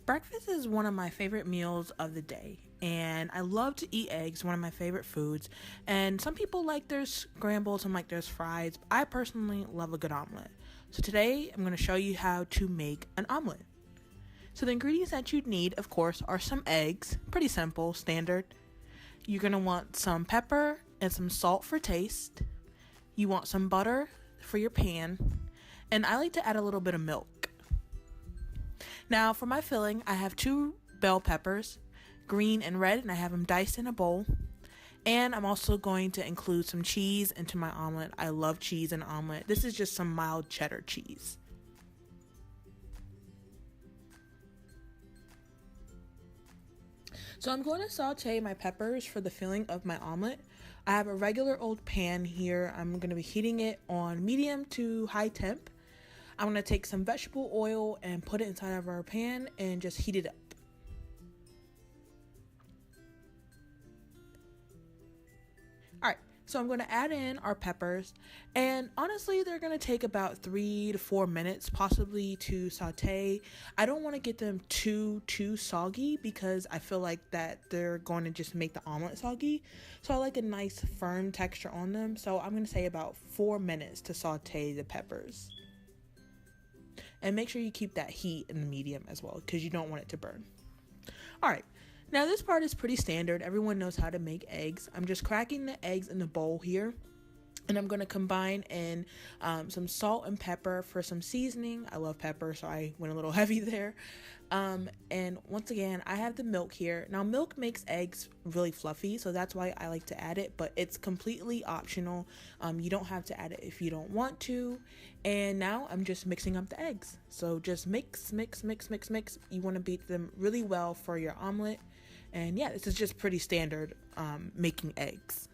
Breakfast is one of my favorite meals of the day, and I love to eat eggs, one of my favorite foods. And some people like theirs scrambled, some like theirs fried. I personally love a good omelet. So today I'm going to show you how to make an omelet. So the ingredients that you'd need, of course, are some eggs, pretty simple, standard. You're going to want some pepper and some salt for taste. You want some butter for your pan, and I like to add a little bit of milk. Now for my filling, I have 2 bell peppers, green and red, and I have them diced in a bowl. And I'm also going to include some cheese into my omelet. I love cheese in omelet. This is just some mild cheddar cheese. So I'm going to saute my peppers for the filling of my omelet. I have a regular old pan here. I'm going to be heating it on medium to high temp. I'm going to take some vegetable oil and put it inside of our pan and just heat it up. Alright, so I'm going to add in our peppers, and honestly they're going to take about 3 to 4 minutes possibly to saute. I don't want to get them too soggy because I feel like that they're going to just make the omelet soggy. So I like a nice firm texture on them. So I'm going to say about 4 minutes to saute the peppers. And make sure you keep that heat in the medium as well because you don't want it to burn. Alright, now this part is pretty standard. Everyone knows how to make eggs. I'm just cracking the eggs in the bowl here. And I'm going to combine in some salt and pepper for some seasoning. I love pepper, so I went a little heavy there. And once again, I have the milk here. Now, milk makes eggs really fluffy, so that's why I like to add it. But it's completely optional. You don't have to add it if you don't want to. And now I'm just mixing up the eggs. So just mix. You want to beat them really well for your omelet. And yeah, this is just pretty standard making eggs.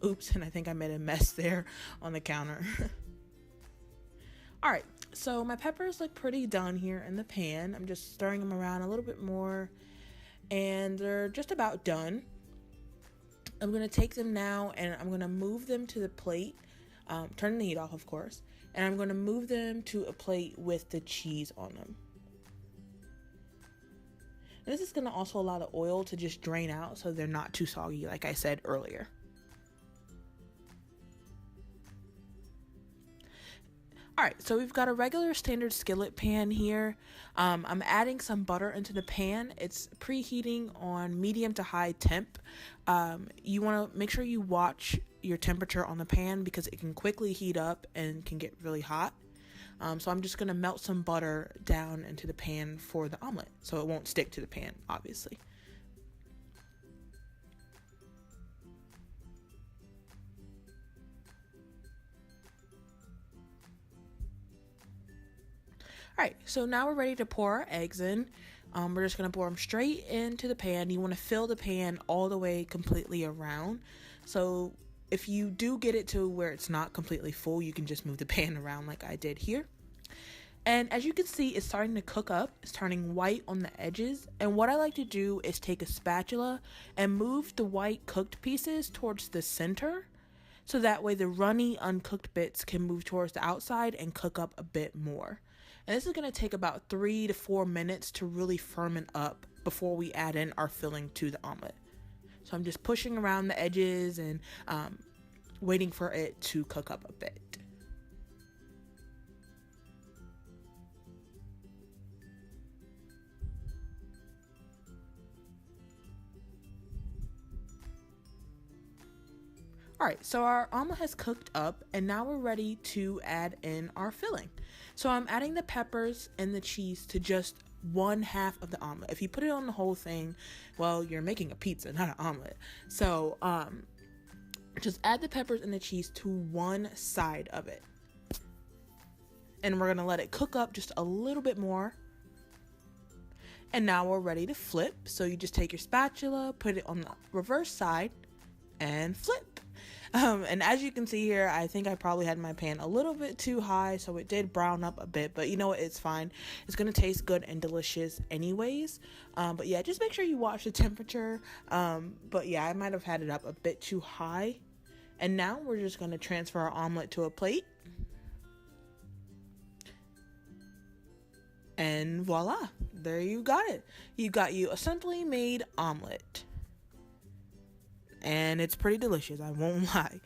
Oops, and I think I made a mess there on the counter. Alright, so my peppers look pretty done here in the pan. I'm just stirring them around a little bit more, and they're just about done. I'm going to take them now, and I'm going to move them to the plate, turn the heat off, of course, and I'm going to move them to a plate with the cheese on them. And this is going to also allow the oil to just drain out so they're not too soggy, like I said earlier. Alright, so we've got a regular standard skillet pan here. I'm adding some butter into the pan. It's preheating on medium to high temp. You want to make sure you watch your temperature on the pan because it can quickly heat up and can get really hot. So I'm just going to melt some butter down into the pan for the omelet so it won't stick to the pan, obviously. Alright, so now we're ready to pour our eggs in. We're just going to pour them straight into the pan. You want to fill the pan all the way completely around. So if you do get it to where it's not completely full, you can just move the pan around like I did here. And as you can see, it's starting to cook up. It's turning white on the edges. And what I like to do is take a spatula and move the white cooked pieces towards the center. So that way the runny, uncooked bits can move towards the outside and cook up a bit more. And this is going to take about 3 to 4 minutes to really ferment up before we add in our filling to the omelet. So I'm just pushing around the edges and waiting for it to cook up a bit. Alright, so our omelet has cooked up and now we're ready to add in our filling. So I'm adding the peppers and the cheese to just 1/2 of the omelet. If you put it on the whole thing, well, you're making a pizza, not an omelet. So just add the peppers and the cheese to one side of it. And we're going to let it cook up just a little bit more. And now we're ready to flip. So you just take your spatula, put it on the reverse side, and flip. And as you can see here, I think I probably had my pan a little bit too high, so it did brown up a bit, but you know what, it's fine. It's going to taste good and delicious anyways. But yeah, just make sure you watch the temperature. But yeah, I might have had it up a bit too high. And now we're just going to transfer our omelet to a plate. And voila, there you got it. You got you a simply made omelet. And it's pretty delicious, I won't lie.